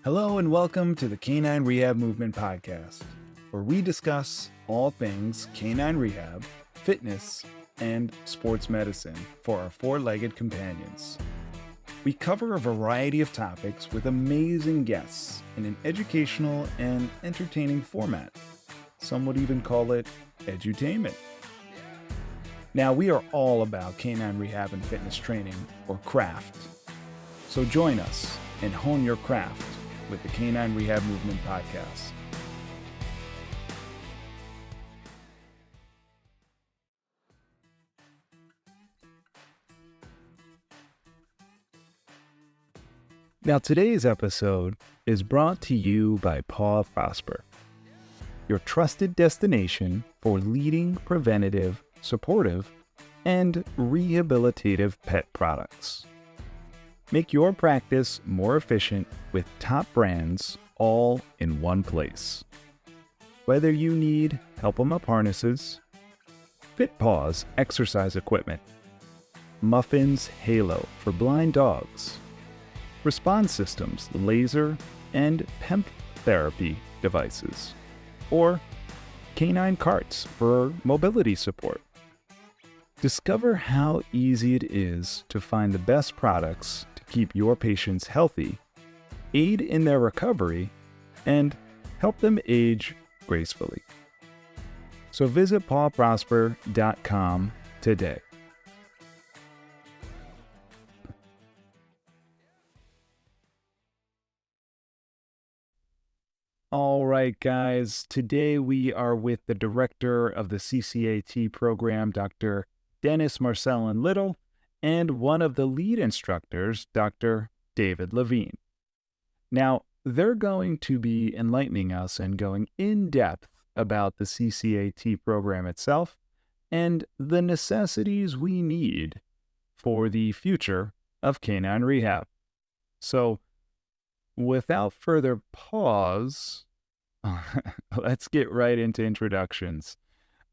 Hello and welcome to the Canine Rehab Movement Podcast, where we discuss all things canine rehab, fitness, and sports medicine for our four-legged companions. We cover a variety of topics with amazing guests in an educational and entertaining format. Some would even call it edutainment. Now, we are all about canine rehab and fitness training, or craft. So join us and hone your craft with the Canine Rehab Movement Podcast. Now, today's episode is brought to you by Paw Prosper, your trusted destination for leading preventative, supportive, and rehabilitative pet products. Make your practice more efficient with top brands all in one place. Whether you need Help-em-Up harnesses, Fit Paws exercise equipment, Muffins Halo for blind dogs, Response Systems laser and PEMF therapy devices, or canine carts for mobility support. Discover how easy it is to find the best products to keep your patients healthy, aid in their recovery, and help them age gracefully. So visit pawprosper.com today. All right, guys. Today we are with the director of the CCAT program, Dr. Denis Marcellin-Little, and one of the lead instructors, Dr. David Levine. Now, they're going to be enlightening us and going in depth about the CCAT program itself and the necessities we need for the future of canine rehab. So, without further pause, let's get right into introductions.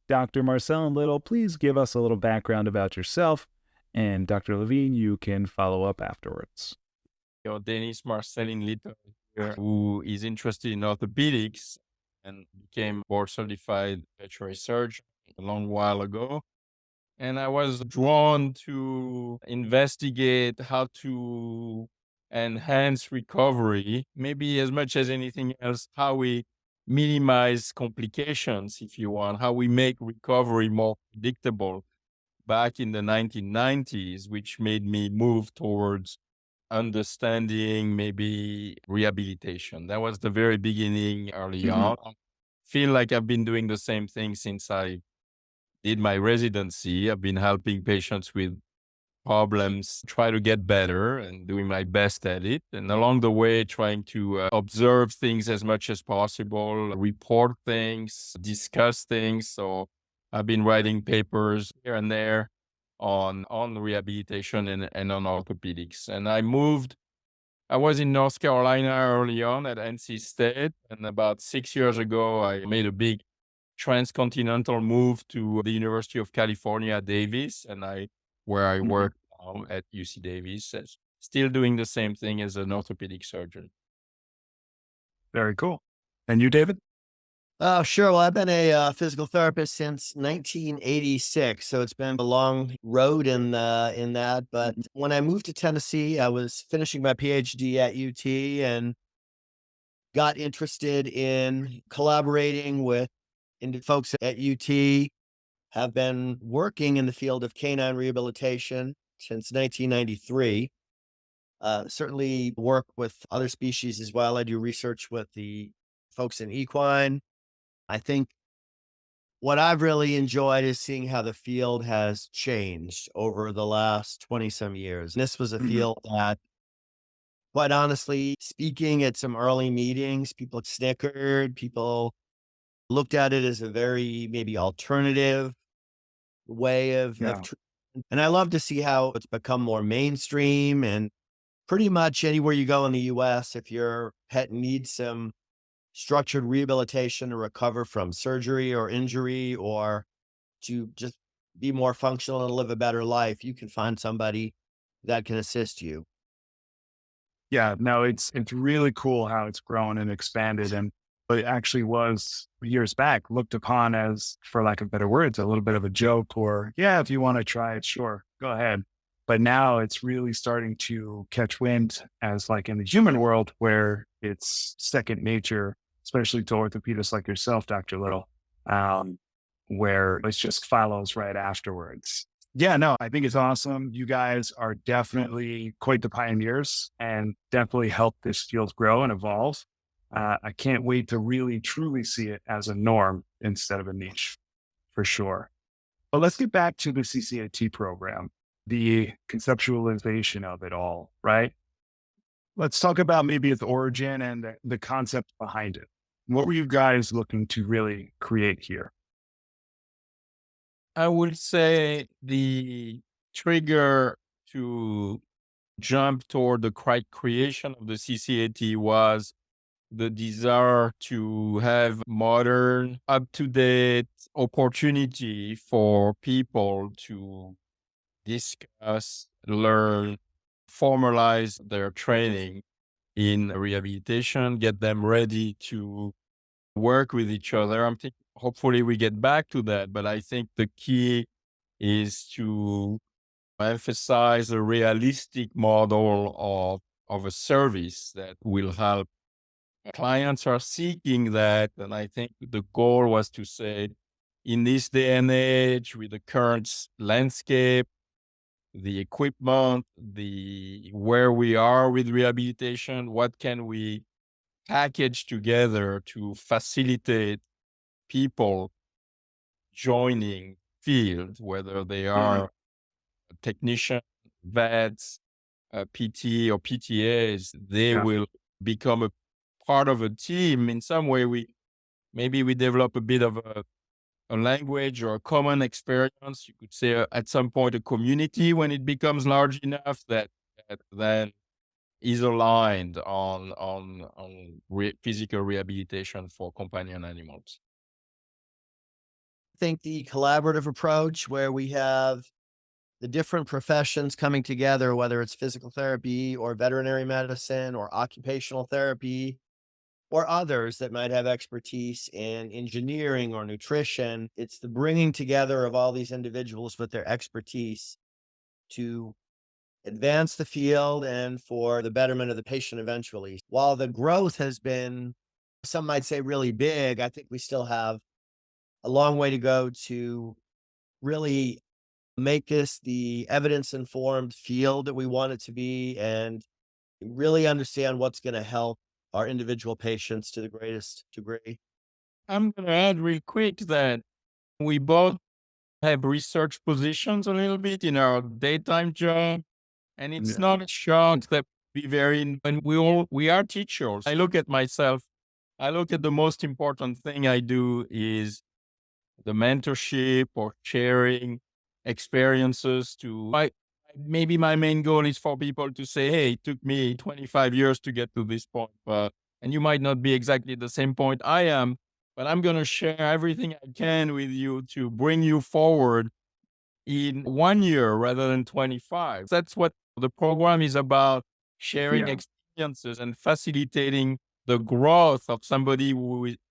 Dr. Marcellin-Little, please give us a little background about yourself, and Dr. Levine, you can follow up afterwards. Denis Marcellin-Little here, who is interested in orthopedics and became board certified veterinary surgeon a long while ago. And I was drawn to investigate how to enhance recovery, maybe as much as anything else, how we minimize complications, if you want, how we make recovery more predictable back in the 1990s, which made me move towards understanding maybe rehabilitation. That was the very beginning early on. I feel like I've been doing the same thing since I did my residency. I've been helping patients with problems, try to get better and doing my best at it. And along the way, trying to observe things as much as possible, report things, discuss things. So I've been writing papers here and there on rehabilitation and on orthopedics. And I was in North Carolina early on at NC State. And about 6 years ago, I made a big transcontinental move to the University of California, Davis, where I work now at UC Davis, still doing the same thing as an orthopedic surgeon. Very cool. And you, David? Oh, sure. Well, I've been a physical therapist since 1986, so it's been a long road in that. But when I moved to Tennessee, I was finishing my PhD at UT and got interested in collaborating with folks at UT. Have been working in the field of canine rehabilitation since 1993. Certainly work with other species as well. I do research with the folks in equine. I think what I've really enjoyed is seeing how the field has changed over the last 20 some years. And this was a field that, quite honestly, speaking at some early meetings, people snickered, people looked at it as a very maybe alternative way of treatment. And I love to see how it's become more mainstream, and pretty much anywhere you go in the US, if your pet needs some structured rehabilitation to recover from surgery or injury, or to just be more functional and live a better life, you can find somebody that can assist you. Yeah, no, it's really cool how it's grown and expanded. And it actually was years back looked upon as, for lack of better words, a little bit of a joke or, yeah, if you want to try it, sure, go ahead. But now it's really starting to catch wind as like in the human world where it's second nature, especially to orthopedists like yourself, Dr. Little, where it just follows right afterwards. Yeah, no, I think it's awesome. You guys are definitely quite the pioneers and definitely help this field grow and evolve. I can't wait to really truly see it as a norm instead of a niche for sure. But let's get back to the CCAT program, the conceptualization of it all, right? Let's talk about maybe its origin and the concept behind it. What were you guys looking to really create here? I would say the trigger to jump toward the creation of the CCAT was the desire to have modern, up-to-date opportunity for people to discuss, learn, formalize their training in rehabilitation, get them ready to work with each other. I'm thinking hopefully we get back to that, but I think the key is to emphasize a realistic model of a service that will help. Clients are seeking that, and I think the goal was to say, in this day and age, with the current landscape, the equipment, the where we are with rehabilitation, what can we package together to facilitate people joining field, whether they are technician, vets, PT or PTAs, they Yeah. will become a part of a team. In some way, maybe we develop a bit of a language or a common experience. You could say at some point a community when it becomes large enough that then is aligned on physical rehabilitation for companion animals. I think the collaborative approach where we have the different professions coming together, whether it's physical therapy or veterinary medicine or occupational therapy or others that might have expertise in engineering or nutrition. It's the bringing together of all these individuals with their expertise to advance the field and for the betterment of the patient eventually. While the growth has been, some might say, really big, I think we still have a long way to go to really make this the evidence-informed field that we want it to be and really understand what's going to help our individual patients to the greatest degree. I'm going to add real quick that we both have research positions a little bit in our daytime job. And it's Yeah. not a shock that and we are teachers. I look at myself, I look at the most important thing I do is the mentorship or sharing experiences maybe my main goal is for people to say, hey, it took me 25 years to get to this point, and you might not be exactly the same point I am, but I'm going to share everything I can with you to bring you forward in 1 year rather than 25. That's what the program is about, sharing Yeah. experiences and facilitating the growth of somebody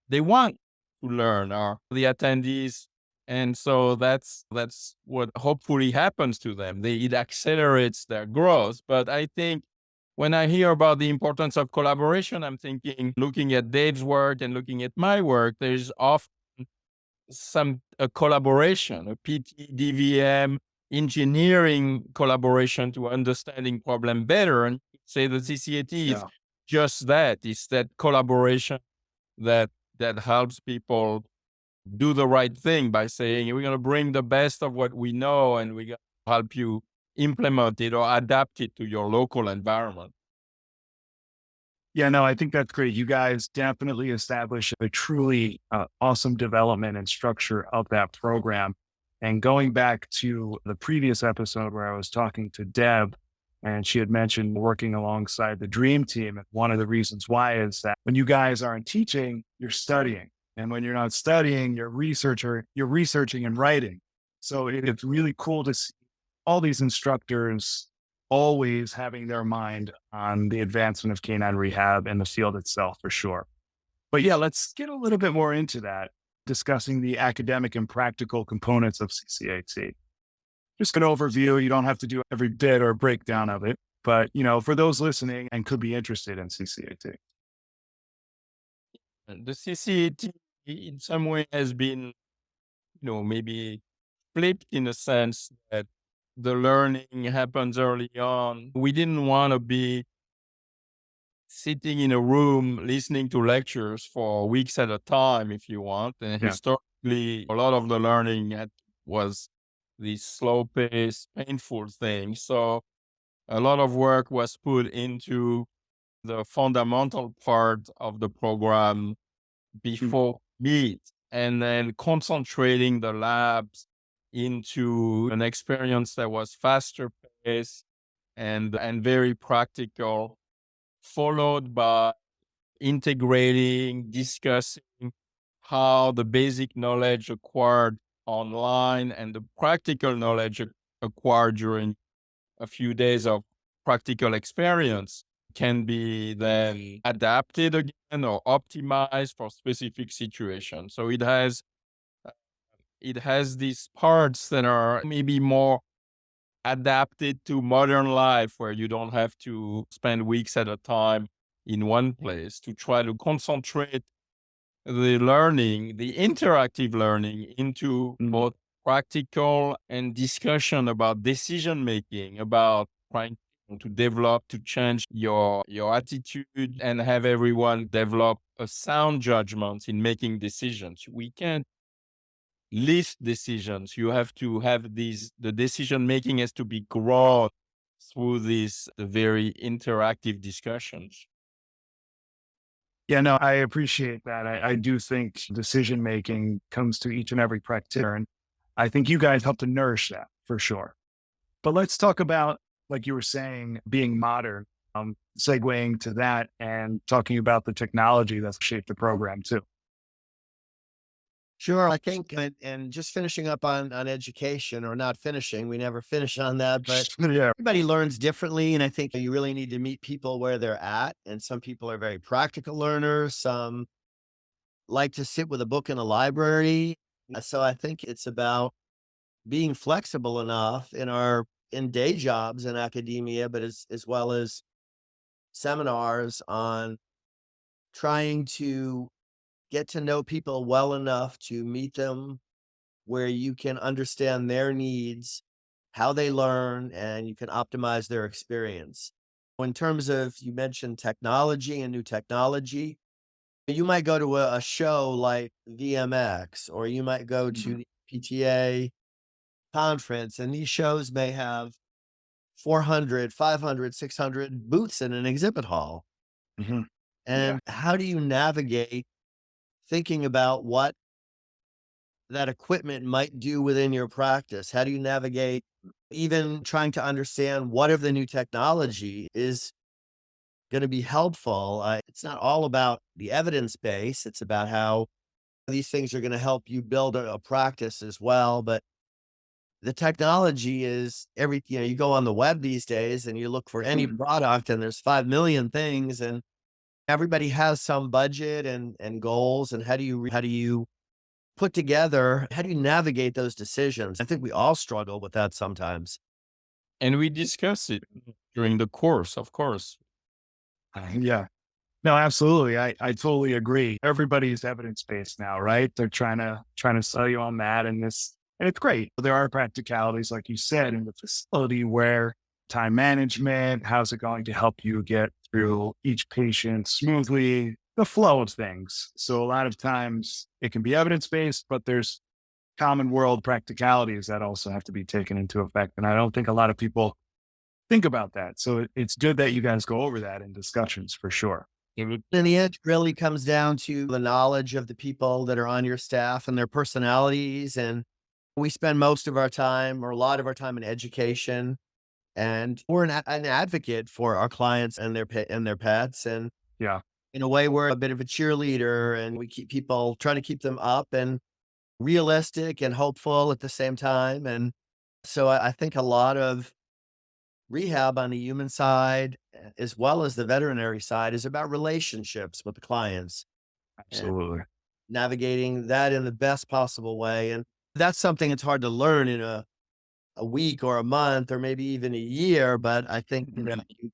they want to learn or the attendees. And so that's what hopefully happens to them. It accelerates their growth. But I think when I hear about the importance of collaboration, I'm thinking, looking at Dave's work and looking at my work, there's often a collaboration, a PT, DVM, engineering collaboration to understanding problem better. And say the CCAT is just that. It's that collaboration that helps people do the right thing by saying, we're going to bring the best of what we know and we're going to help you implement it or adapt it to your local environment. Yeah, no, I think that's great. You guys definitely established a truly awesome development and structure of that program. And going back to the previous episode where I was talking to Deb, and she had mentioned working alongside the Dream Team. And one of the reasons why is that when you guys aren't teaching, you're studying. And when you're not studying, you're researching and writing. So it's really cool to see all these instructors always having their mind on the advancement of canine rehab and the field itself for sure. But yeah, let's get a little bit more into that, discussing the academic and practical components of CCAT. Just an overview. You don't have to do every bit or breakdown of it, but for those listening and could be interested in CCAT. The CCAT in some way has been, maybe flipped in a sense that the learning happens early on. We didn't want to be sitting in a room listening to lectures for weeks at a time, if you want. And Yeah. historically, a lot of the learning was this slow paced, painful thing. So a lot of work was put into the fundamental part of the program before meet, and then concentrating the labs into an experience that was faster paced and very practical, followed by integrating, discussing how the basic knowledge acquired online and the practical knowledge acquired during a few days of practical experience can be then adapted again or optimized for specific situations. So it has these parts that are maybe more adapted to modern life, where you don't have to spend weeks at a time in one place, to try to concentrate the learning, the interactive learning, into both practical and discussion about decision making, about trying to develop, to change your attitude and have everyone develop a sound judgment in making decisions. We can't list decisions. You have to have the decision making has to be grown through these very interactive discussions. Yeah, no, I appreciate that. I do think decision making comes to each and every practitioner. And I think you guys help to nourish that for sure. But let's talk about, like you were saying, being modern, segueing to that and talking about the technology that's shaped the program too. Sure. I think, and just finishing up on education, or not finishing, we never finish on that, but Yeah. everybody learns differently. And I think you really need to meet people where they're at. And some people are very practical learners. Some like to sit with a book in a library. So I think it's about being flexible enough in day jobs in academia, but as well as seminars, on trying to get to know people well enough to meet them where you can understand their needs, how they learn, and you can optimize their experience. In terms of, you mentioned technology and new technology, you might go to a show like VMX, or you might go to the PTA conference, and these shows may have 400, 500, 600 booths in an exhibit hall. Mhm. And how do you navigate thinking about what that equipment might do within your practice? How do you navigate even trying to understand what of the new technology is going to be helpful? It's not all about the evidence base. It's about how these things are going to help you build a practice as well. But the technology is you go on the web these days and you look for any product, and there's 5 million things, and everybody has some budget and goals. And how do you put together, how do you navigate those decisions? I think we all struggle with that sometimes. And we discuss it during the course, of course. Yeah. No, absolutely. I totally agree. Everybody's evidence-based now, right? They're trying to sell you on that and this, and it's great. There are practicalities, like you said, in the facility, where time management, how's it going to help you get through each patient smoothly, the flow of things. So a lot of times it can be evidence-based, but there's common world practicalities that also have to be taken into effect. And I don't think a lot of people think about that. So it's good that you guys go over that in discussions for sure. In the end, it really comes down to the knowledge of the people that are on your staff and their personalities. And we spend most of our time, or a lot of our time, in education. And we're an advocate for our clients and their pets. And Yeah. in a way, we're a bit of a cheerleader, and we try to keep them up and realistic and hopeful at the same time. And so I think a lot of rehab on the human side, as well as the veterinary side, is about relationships with the clients and Absolutely. navigating that in the best possible way. And that's something it's hard to learn in a week or a month or maybe even a year. But I think you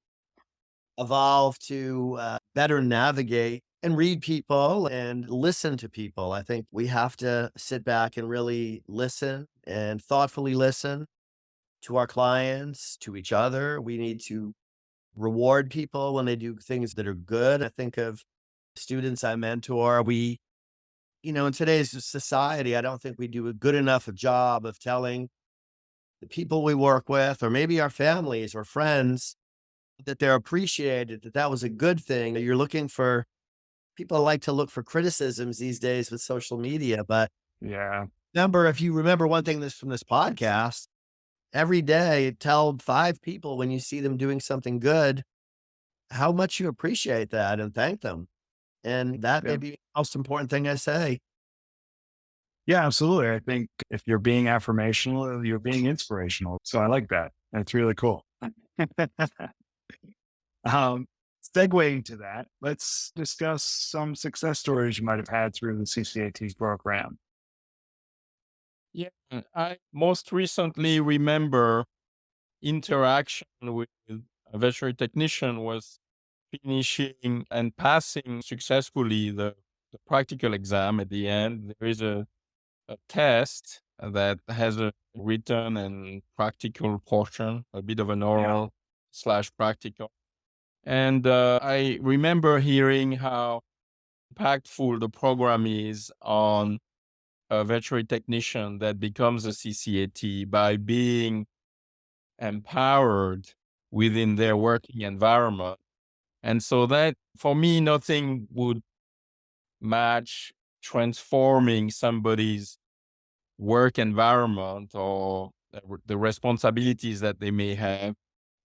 evolve to better navigate and read people and listen to people. I think we have to sit back and really listen and thoughtfully listen to our clients, to each other. We need to reward people when they do things that are good. I think of students I mentor. In today's society, I don't think we do a good enough a job of telling the people we work with, or maybe our families or friends, that they're appreciated, that that was a good thing. That you're looking for, people like to look for criticisms these days with social media. But Yeah. if you remember one thing from this podcast, every day tell 5 people when you see them doing something good, how much you appreciate that and thank them. And that may Yeah. be the most important thing I say. Yeah, absolutely. I think if you're being affirmational, you're being inspirational. So I like that. That's really cool. um, Segueing to that, let's discuss some success stories you might have had through the CCAT program. Yeah, I most recently remember interaction with a veterinary technician was finishing and passing successfully the practical exam at the end. There is a test that has a written and practical portion, a bit of an oral slash practical. And I remember hearing how impactful the program is on a veterinary technician that becomes a CCAT by being empowered within their working environment. And so that, for me, nothing would match transforming somebody's work environment or the responsibilities that they may have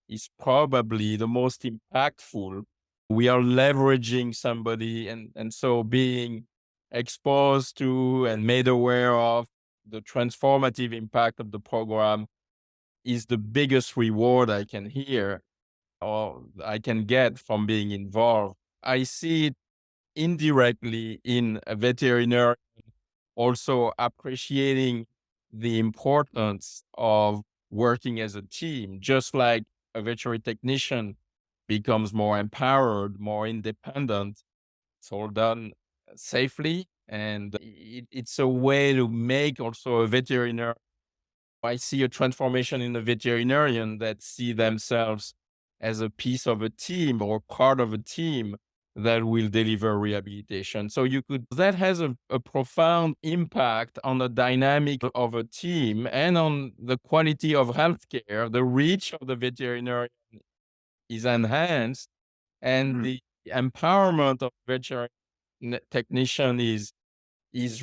is probably the most impactful. We are leveraging somebody, and so being exposed to and made aware of the transformative impact of the program is the biggest reward I can hear or I can get from being involved. I see it indirectly in a veterinarian also appreciating the importance of working as a team, just like a veterinary technician becomes more empowered, more independent. It's all done safely. And it's a way to make also a veterinarian. I see a transformation in the veterinarian that see themselves as a piece of a team or part of a team that will deliver rehabilitation. So that has a profound impact on the dynamic of a team and on the quality of healthcare. The reach of the veterinarian is enhanced and the empowerment of veterinary technician is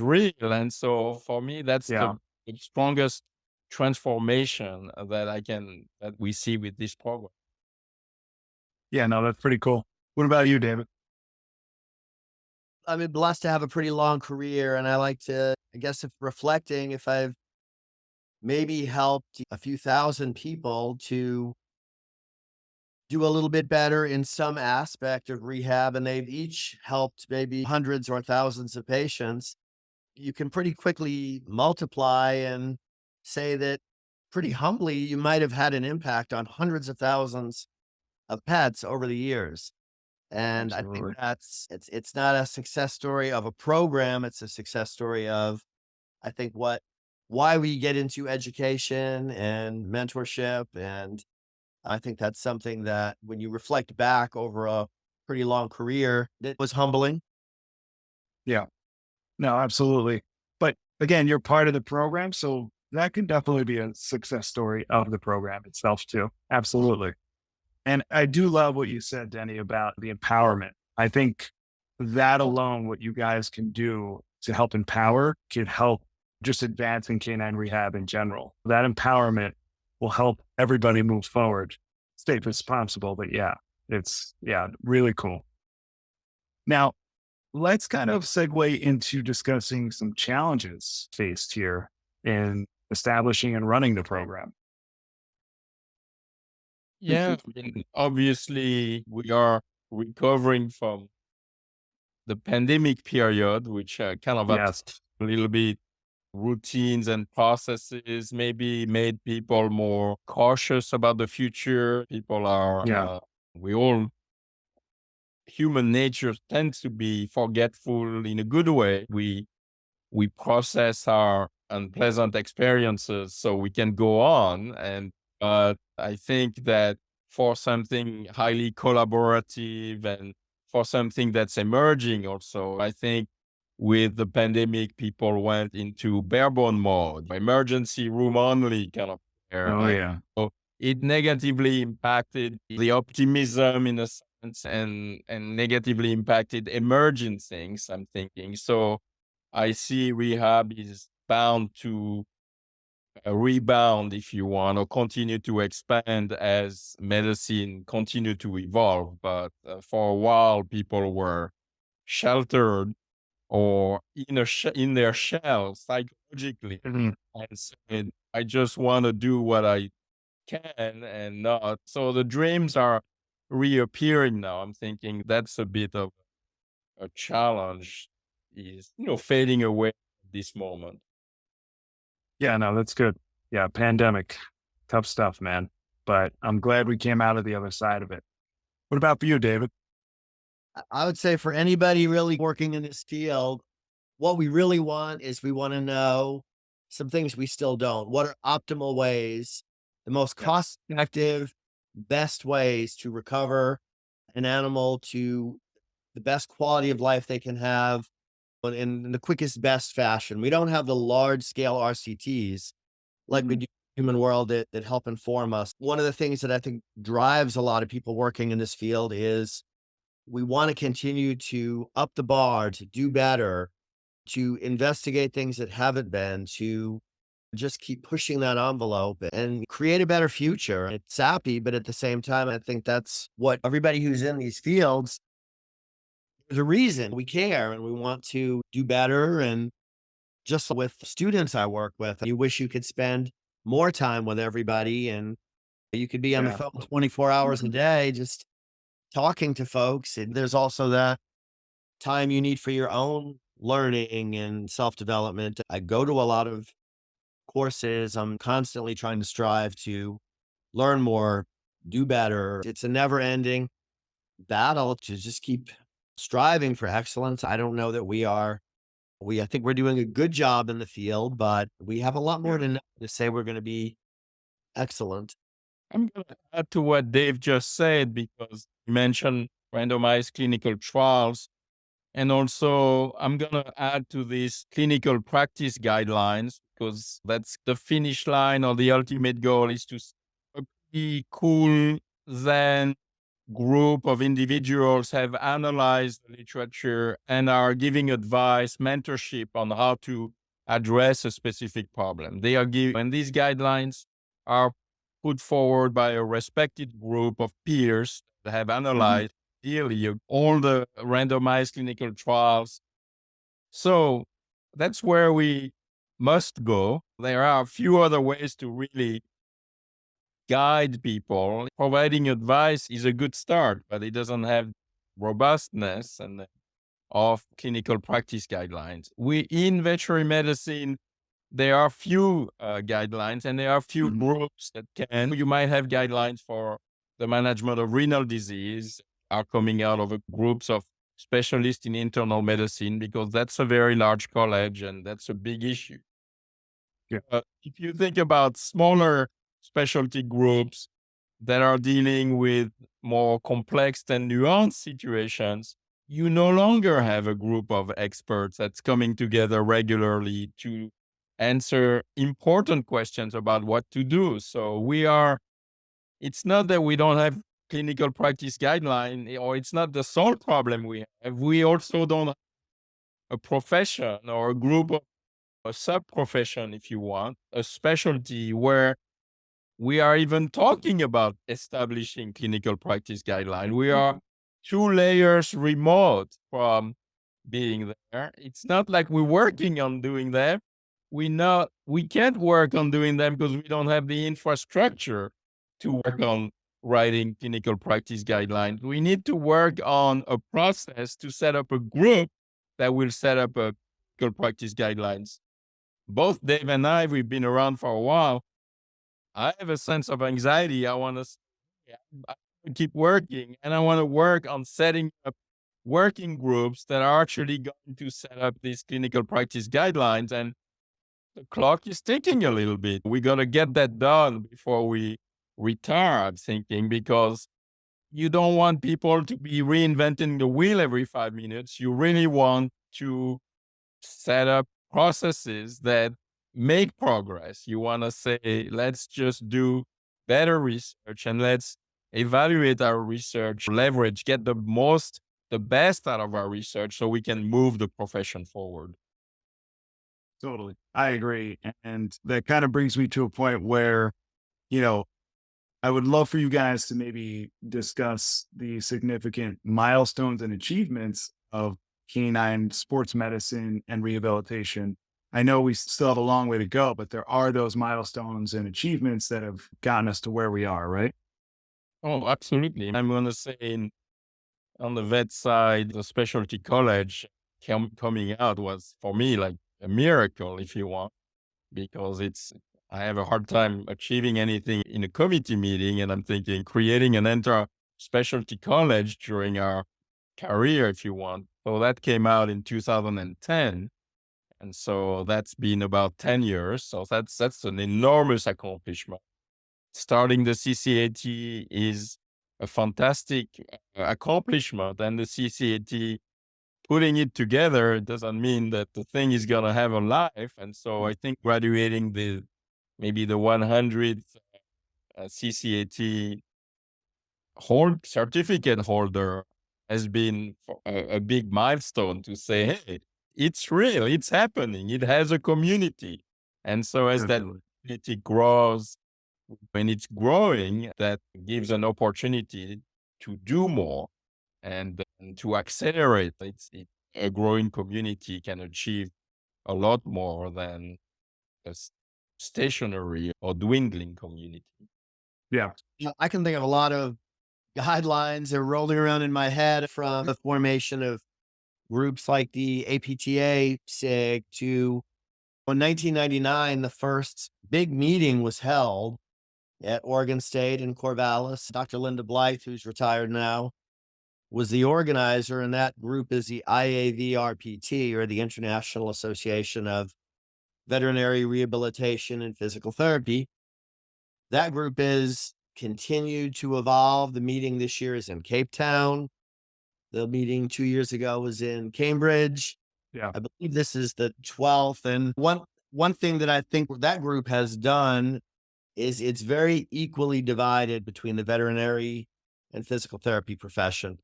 real. And so for me, that's the strongest transformation that we see with this program. Yeah, no, that's pretty cool. What about you, David? I've been blessed to have a pretty long career, and I like to, I guess, if reflecting, if I've maybe helped a few thousand people to do a little bit better in some aspect of rehab, and they've each helped maybe hundreds or thousands of patients, you can pretty quickly multiply and say that pretty humbly, you might have had an impact on hundreds of thousands of pets over the years. And I think it's not a success story of a program. It's a success story of, I think, why we get into education and mentorship. And I think that's something that when you reflect back over a pretty long career, it was humbling. Yeah, no, absolutely. But again, you're part of the program. So that can definitely be a success story of the program itself too. Absolutely. And I do love what you said, Denny, about the empowerment. I think that alone, what you guys can do to help empower can help just advancing canine rehab in general. That empowerment will help everybody move forward. Stay responsible, but it's really cool. Now, let's kind of segue into discussing some challenges faced here in establishing and running the program. Yeah, I mean, obviously we are recovering from the pandemic period, which kind of Yes. a little bit routines and processes, maybe made people more cautious about the future. People are, Yeah. we all, human nature tends to be forgetful in a good way. We process our unpleasant experiences so we can go on. And but I think that for something highly collaborative and for something that's emerging also, I think with the pandemic, people went into barebone mode, emergency room only kind of care. Oh, And yeah. so it negatively impacted the optimism in a sense and negatively impacted emerging things, I'm thinking. So I see rehab is bound to rebound, if you want, or continue to expand as medicine continue to evolve. But for a while, people were sheltered or in their shell psychologically, Mhm. and said, "I just want to do what I can and not." So the dreams are reappearing now. I'm thinking that's a bit of a challenge, is fading away at this moment. Yeah, no, that's good. Yeah, pandemic, tough stuff, man. But I'm glad we came out of the other side of it. What about for you, David? I would say for anybody really working in this field, what we really want is we want to know some things we still don't. What are optimal ways, the most Yeah. cost effective, best ways to recover an animal to the best quality of life they can have in the quickest, best fashion. We don't have the large scale RCTs like we do in the human world that help inform us. One of the things that I think drives a lot of people working in this field is we want to continue to up the bar, to do better, to investigate things that haven't been, to just keep pushing that envelope and create a better future. It's sappy, but at the same time, I think that's what everybody who's in these fields, there's a reason we care and we want to do better. And just with students I work with, you wish you could spend more time with everybody and you could be on the Yeah. phone 24 hours a day, just talking to folks. And there's also that time you need for your own learning and self-development. I go to a lot of courses. I'm constantly trying to strive to learn more, do better. It's a never-ending battle to just keep striving for excellence. I don't know that I think we're doing a good job in the field, but we have a lot more to know to say we're going to be excellent. I'm going to add to what Dave just said because you mentioned randomized clinical trials. And also, I'm going to add to these clinical practice guidelines because that's the finish line or the ultimate goal is to a pretty cool then group of individuals have analyzed the literature and are giving advice, mentorship on how to address a specific problem. They are giving, and these guidelines are put forward by a respected group of peers that have analyzed really all the randomized clinical trials. So that's where we must go. There are a few other ways to really guide people. Providing advice is a good start, but it doesn't have robustness and of clinical practice guidelines. We in veterinary medicine, there are few guidelines and there are few groups that can. You might have guidelines for the management of renal disease are coming out of groups of specialists in internal medicine because that's a very large college and that's a big issue. Yeah. If you think about smaller specialty groups that are dealing with more complex and nuanced situations, you no longer have a group of experts that's coming together regularly to answer important questions about what to do. So it's not that we don't have clinical practice guideline or it's not the sole problem we have. We also don't have a profession or a group of a sub-profession, if you want, a specialty where we are even talking about establishing clinical practice guideline. We are 2 layers remote from being there. It's not like we're working on doing that. We can't work on doing them because we don't have the infrastructure to work on writing clinical practice guidelines. We need to work on a process to set up a group that will set up a clinical practice guidelines. Both Dave and I, we've been around for a while. I have a sense of anxiety. I want to keep working, and I want to work on setting up working groups that are actually going to set up these clinical practice guidelines. And the clock is ticking a little bit. We got to get that done before we retire, I'm thinking, because you don't want people to be reinventing the wheel every 5 minutes. You really want to set up processes that make progress. You want to say, let's just do better research and let's evaluate our research, leverage, get the best out of our research so we can move the profession forward. Totally. I agree. And that kind of brings me to a point where, I would love for you guys to maybe discuss the significant milestones and achievements of canine sports medicine and rehabilitation. I know we still have a long way to go, but there are those milestones and achievements that have gotten us to where we are, right? Oh, absolutely. I'm going to say on the vet side, the specialty college coming out was for me like a miracle, if you want, because I have a hard time achieving anything in a committee meeting. And I'm thinking creating an entire specialty college during our career, if you want. So that came out in 2010. And so that's been about 10 years. So that's an enormous accomplishment. Starting the CCAT is a fantastic accomplishment. And the CCAT, putting it together doesn't mean that the thing is going to have a life. And so I think graduating maybe the 100th CCAT certificate holder has been a big milestone to say, hey, it's real, it's happening, it has a community. And so as that community grows, when it's growing, that gives an opportunity to do more and to accelerate. A growing community can achieve a lot more than a stationary or dwindling community. Yeah. I can think of a lot of guidelines that are rolling around in my head, from the formation of groups like the APTA SIG to, in 1999, the first big meeting was held at Oregon State in Corvallis. Dr. Linda Blythe, who's retired now, was the organizer, and that group is the IAVRPT, or the International Association of Veterinary Rehabilitation and Physical Therapy. That group is continued to evolve. The meeting this year is in Cape Town. The meeting 2 years ago was in Cambridge. Yeah. I believe this is the 12th. And one thing that I think that group has done is it's very equally divided between the veterinary and physical therapy profession.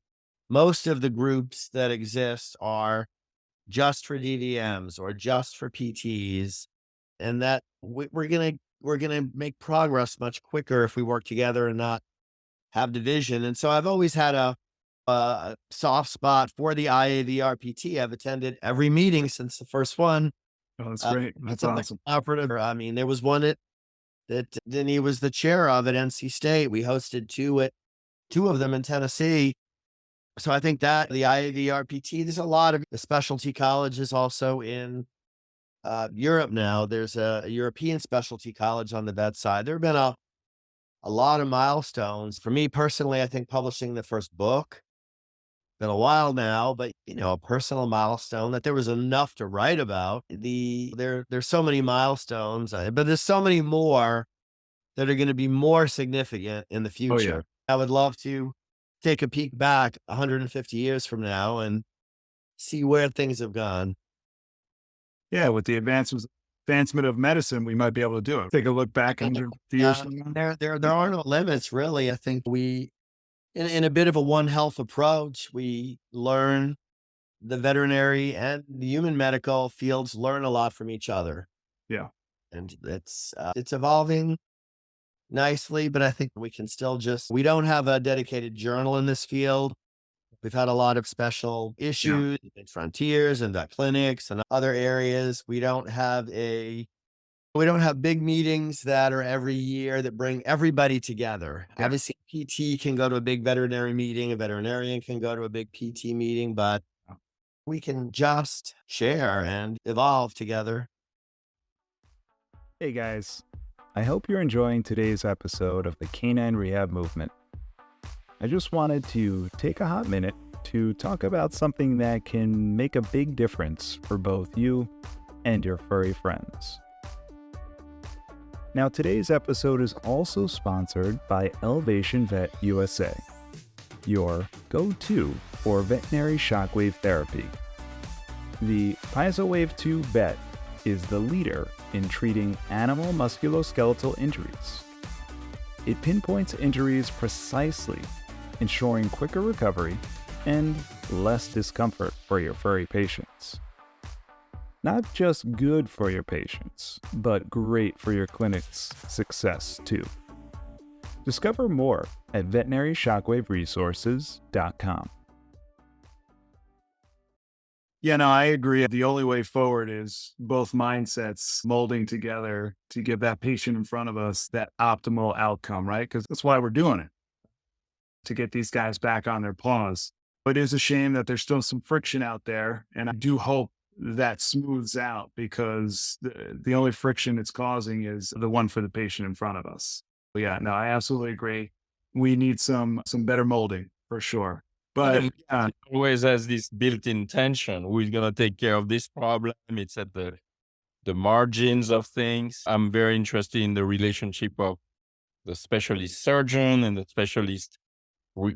Most of the groups that exist are just for DVMs or just for PTs, and that we're gonna make progress much quicker if we work together and not have division. And so I've always had a soft spot for the IAVRPT. I've attended every meeting since the first one. Oh, that's great. That's awesome. I mean, there was one that Denis was the chair of at NC State. We hosted two of them in Tennessee. So I think that the IAVRPT, there's a lot of specialty colleges also in Europe now. There's a European specialty college on the vet side. There have been a lot of milestones. For me personally, I think publishing the first book, been a while now, but a personal milestone that there was enough to write about. There's so many milestones, but there's so many more that are going to be more significant in the future. Oh, yeah. I would love to take a peek back 150 years from now and see where things have gone. Yeah, with the advancement of medicine, we might be able to do it. Take a look back 150 years from now. There are no limits, really. I think we, in a bit of a One Health approach, we learn, the veterinary and the human medical fields learn a lot from each other. Yeah. And it's evolving nicely, but I think we can still we don't have a dedicated journal in this field. We've had a lot of special issues in frontiers and vet clinics and other areas. We don't have a We don't have big meetings that are every year that bring everybody together. Yeah. Obviously, PT can go to a big veterinary meeting, a veterinarian can go to a big PT meeting, but we can just share and evolve together. Hey guys, I hope you're enjoying today's episode of the Canine Rehab Movement. I just wanted to take a hot minute to talk about something that can make a big difference for both you and your furry friends. Now, today's episode is also sponsored by Elevation Vet USA, your go-to for veterinary shockwave therapy. The PiezoWave 2 Vet is the leader in treating animal musculoskeletal injuries. It pinpoints injuries precisely, ensuring quicker recovery and less discomfort for your furry patients. Not just good for your patients, but great for your clinic's success too. Discover more at veterinaryshockwaveresources.com. Yeah, no, I agree. The only way forward is both mindsets molding together to give that patient in front of us that optimal outcome, right? Because that's why we're doing it, to get these guys back on their paws. It is a shame that there's still some friction out there, and I do hope that smooths out, because the only friction it's causing is the one for the patient in front of us. But yeah, no, I absolutely agree. We need some better molding for sure. But yeah, It always has this built-in tension. Who's going to take care of this problem? It's at the margins of things. I'm very interested in the relationship of the specialist surgeon and the specialist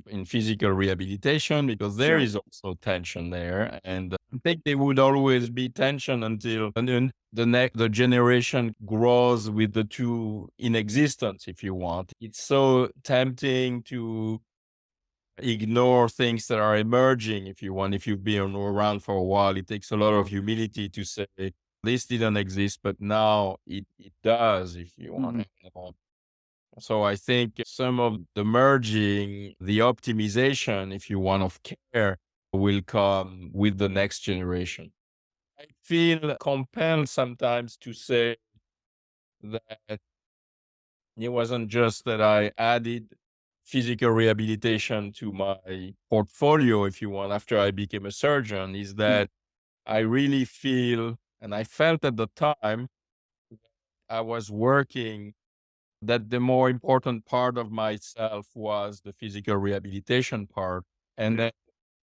in physical rehabilitation, because there is also tension there. And I think there would always be tension until the generation grows with the two in existence, if you want. It's so tempting to ignore things that are emerging, if you want. If you've been around for a while, it takes a lot of humility to say, this didn't exist, but now it does, if you want. So I think some of the merging, the optimization, if you want, of care will come with the next generation. I feel compelled sometimes to say that it wasn't just that I added physical rehabilitation to my portfolio, if you want, after I became a surgeon, is that I really feel, and I felt at the time, I was working, that the more important part of myself was the physical rehabilitation part. And that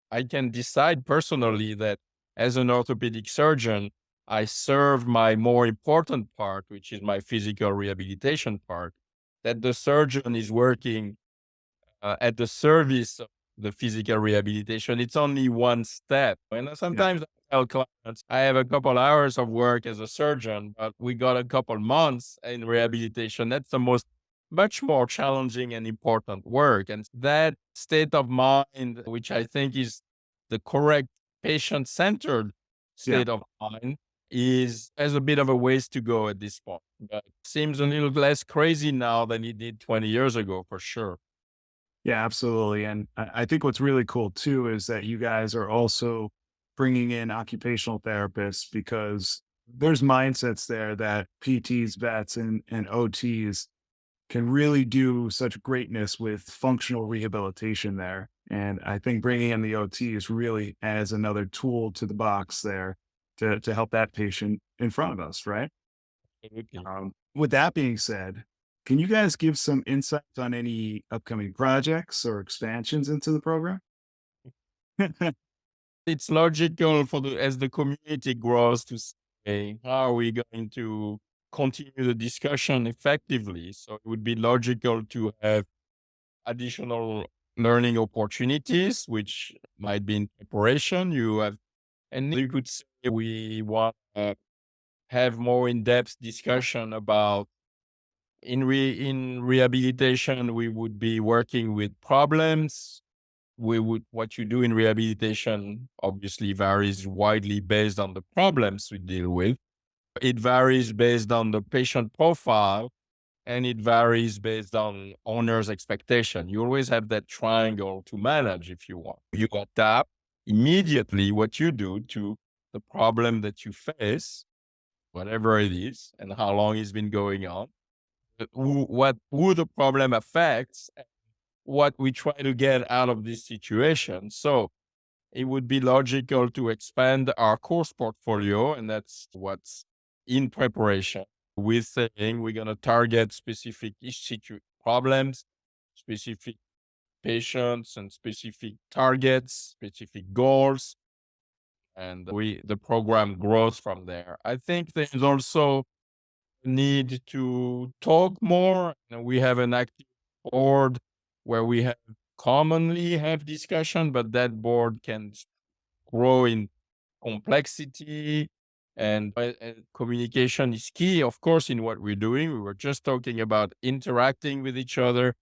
I can decide personally that as an orthopedic surgeon, I serve my more important part, which is my physical rehabilitation part, that the surgeon is working at the service of the physical rehabilitation. It's only one step. And sometimes I tell clients, I have a couple hours of work as a surgeon, but we got a couple months in rehabilitation. That's the much more challenging and important work. And that state of mind, which I think is the correct patient-centered state of mind, has a bit of a ways to go at this point. But it seems a little less crazy now than it did 20 years ago, for sure. yeah, absolutely. And I think what's really cool too is that you guys are also bringing in occupational therapists, because there's mindsets there that PTs, vets, and OTs can really do such greatness with functional rehabilitation there. And I think bringing in the OTs really adds another tool to the box there to help that patient in front of us, right? With that being said, can you guys give some insights on any upcoming projects or expansions into the program? It's logical as the community grows to say, how are we going to continue the discussion effectively? So it would be logical to have additional learning opportunities, which might be in preparation. And you could say we want to have more in-depth discussion about in rehabilitation, we would be working with problems. What you do in rehabilitation obviously varies widely based on the problems we deal with. It varies based on the patient profile, and it varies based on owner's expectation. You always have that triangle to manage, if you want. You adapt immediately what you do to the problem that you face, whatever it is, and how long it's been going on, who the problem affects, and what we try to get out of this situation. So it would be logical to expand our course portfolio, and that's what's in preparation. With saying we're going to target specific problems, specific patients, and specific targets, specific goals, and the program grows from there. I think there's also need to talk more. We have an active board where we commonly have discussion, but that board can grow in complexity, and communication is key, of course, in what we're doing. We were just talking about interacting with each other.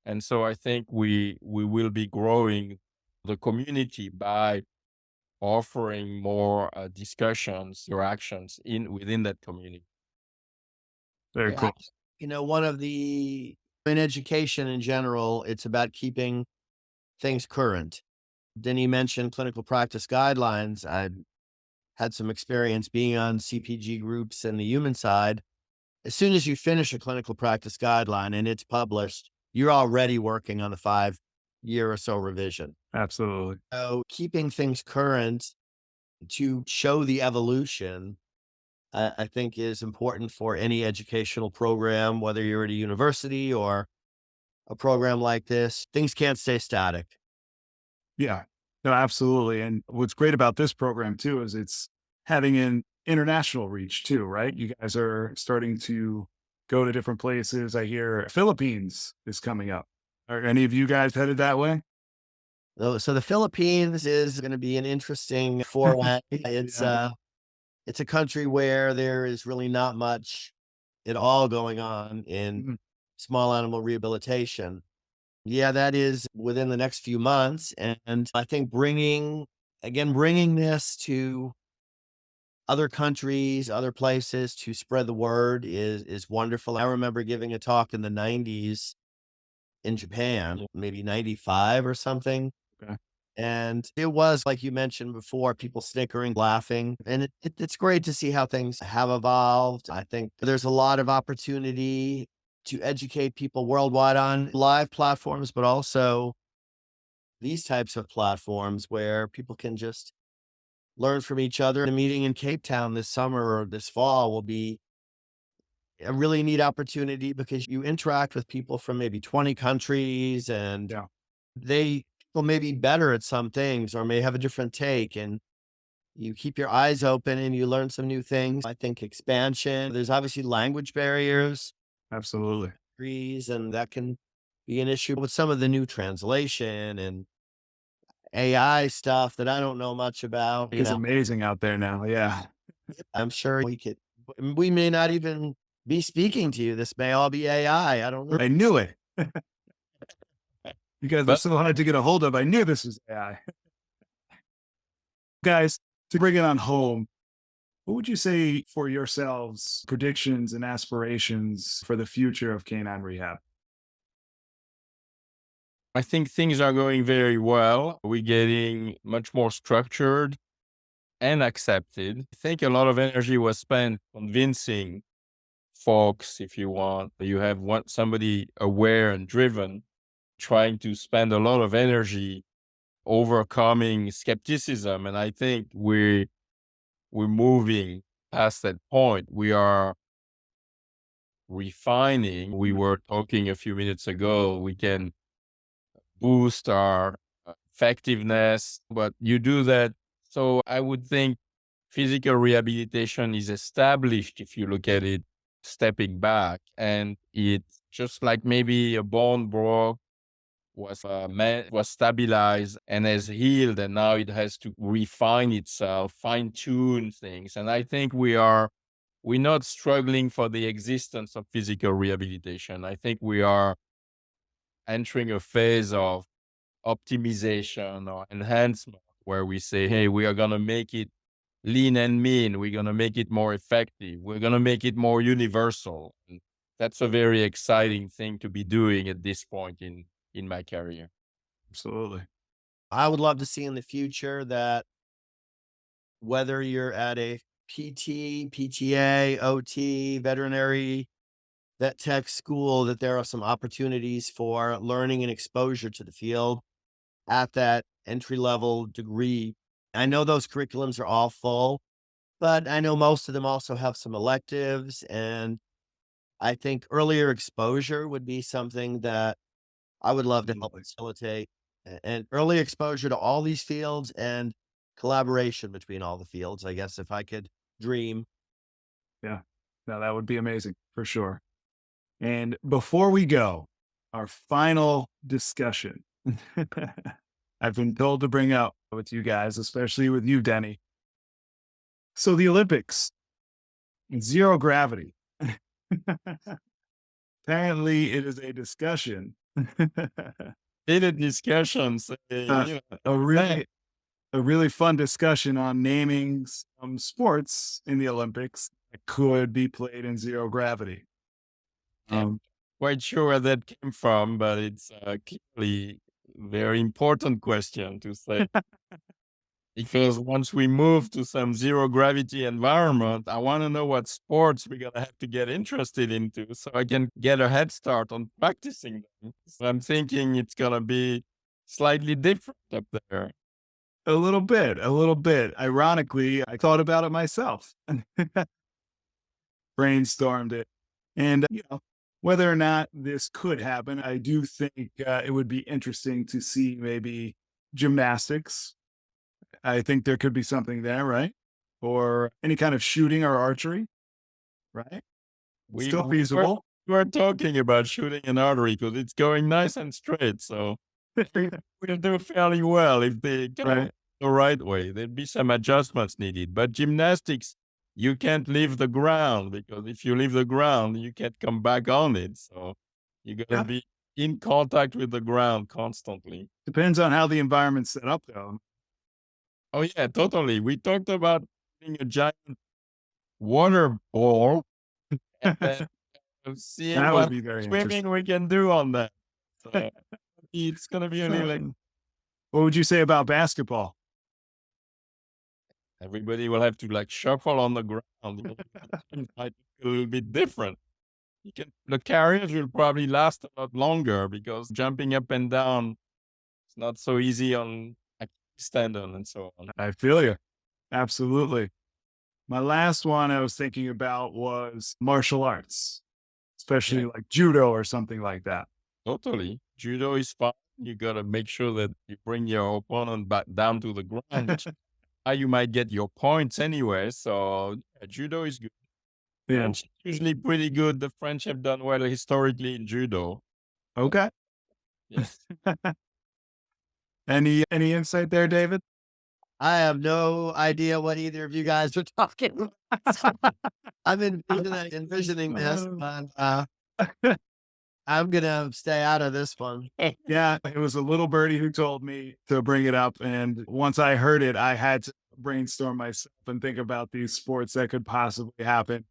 And so I think we will be growing the community by offering more discussions, interactions within that community. Very cool. In education in general, it's about keeping things current. Denis mentioned clinical practice guidelines. I had some experience being on CPG groups and the human side. As soon as you finish a clinical practice guideline and it's published, you're already working on the 5-year or so revision. Absolutely. So keeping things current to show the evolution, I think is important for any educational program, whether you're at a university or a program like this. Things can't stay static. Yeah, no, absolutely. And what's great about this program too, is it's having an international reach too, right? You guys are starting to go to different places. I hear Philippines is coming up. Are any of you guys headed that way? So the Philippines is going to be an interesting foray. It's a country where there is really not much at all going on in small animal rehabilitation. Yeah, that is within the next few months. And I think bringing this to other countries, other places to spread the word is wonderful. I remember giving a talk in the 90s in Japan, maybe 95 or something. Okay. And it was, like you mentioned before, people snickering, laughing. And it's great to see how things have evolved. I think there's a lot of opportunity to educate people worldwide on live platforms, but also these types of platforms where people can just learn from each other. The meeting in Cape Town this summer or this fall will be a really neat opportunity because you interact with people from maybe 20 countries, and they will may be better at some things or may have a different take, and you keep your eyes open and you learn some new things. I think expansion, there's obviously language barriers. Absolutely. And that can be an issue with some of the new translation and AI stuff that I don't know much about. It's amazing out there now. Yeah. I'm sure we may not even be speaking to you. This may all be AI. I don't know. I knew it. You guys are so hard to get a hold of. I knew this was AI. Guys, to bring it on home, what would you say for yourselves, predictions and aspirations for the future of canine rehab? I think things are going very well. We're getting much more structured and accepted. I think a lot of energy was spent convincing folks, if you want. You have somebody aware and driven, trying to spend a lot of energy overcoming skepticism. And I think we're moving past that point. We are refining. We were talking a few minutes ago, we can boost our effectiveness, but you do that. So I would think physical rehabilitation is established if you look at it stepping back, and it's just like maybe a bone broke, was stabilized and has healed, and now it has to refine itself, fine tune things. And I think we're not struggling for the existence of physical rehabilitation. I think we are entering a phase of optimization or enhancement where we say, hey, we are going to make it lean and mean. We're going to make it more effective. We're going to make it more universal. And that's a very exciting thing to be doing at this point in my career. Absolutely. I would love to see in the future that whether you're at a PT, PTA, OT, veterinary, vet tech school, that there are some opportunities for learning and exposure to the field at that entry-level degree. I know those curriculums are all full, but I know most of them also have some electives, and I think earlier exposure would be something that I would love to help facilitate, and early exposure to all these fields and collaboration between all the fields, I guess, if I could dream. Yeah. No, that would be amazing for sure. And before we go, our final discussion, I've been told to bring up with you guys, especially with you, Denny. So the Olympics, zero gravity. Apparently it is a discussion. Heated discussions. A really fun discussion on naming some sports in the Olympics that could be played in zero gravity. I'm quite sure where that came from, but it's clearly a very important question to say. Because once we move to some zero gravity environment, I want to know what sports we're going to have to get interested into so I can get a head start on practicing them. So I'm thinking it's going to be slightly different up there. A little bit. Ironically, I thought about it myself. Brainstormed it. And, whether or not this could happen, I do think it would be interesting to see maybe gymnastics. I think there could be something there, right? Or any kind of shooting or archery, right? Still feasible. We're talking about shooting an artery because it's going nice and straight. So we'll do fairly well if they go the right way. There'd be some adjustments needed. But gymnastics, you can't leave the ground, because if you leave the ground, you can't come back on it. So you're going to be in contact with the ground constantly. Depends on how the environment's set up, though. Oh, yeah, totally. We talked about putting a giant water ball and then seeing That what would be very swimming interesting. we can do on that. So it's going to be really What would you say about basketball? everybody will have to shuffle on the ground. It might be a little bit different. The carriers will probably last a lot longer because jumping up and down is not so easy on tendon and so on. I feel you. Absolutely. My last one I was thinking about was martial arts, especially like judo or something like that. Totally. Judo is fun. You got to make sure that you bring your opponent back down to the ground, which you might get your points anyway. So judo is good. Yeah. French is usually pretty good. The French have done well historically in judo. Okay. Yes. Any insight there, David? I have no idea what either of you guys are talking about. I'm envisioning this, but I'm going to stay out of this one. Yeah, it was a little birdie who told me to bring it up. And once I heard it, I had to brainstorm myself and think about these sports that could possibly happen.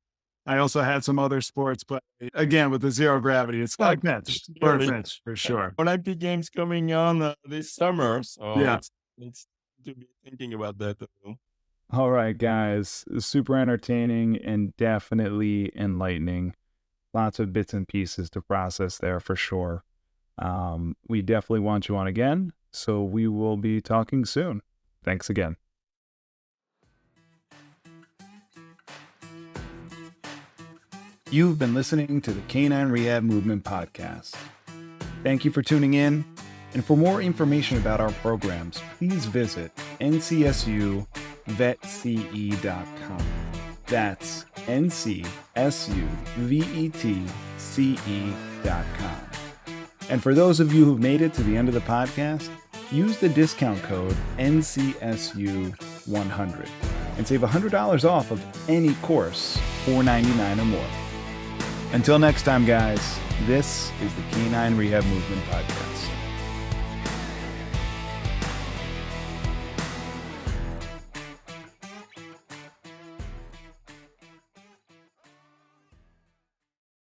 I also had some other sports, but again, with the zero gravity, it's far-fetched for sure. Olympic Games coming on this summer. So it's to be thinking about that too. All right, guys. Super entertaining and definitely enlightening. Lots of bits and pieces to process there for sure. We definitely want you on again, so we will be talking soon. Thanks again. You've been listening to the Canine Rehab Movement Podcast. Thank you for tuning in. And for more information about our programs, please visit ncsuvetse.com. That's ncsuvetse.com. And for those of you who've made it to the end of the podcast, use the discount code NCSU100 and save $100 off of any course, $4.99 or more. Until next time, guys, this is the Canine Rehab Movement Podcast.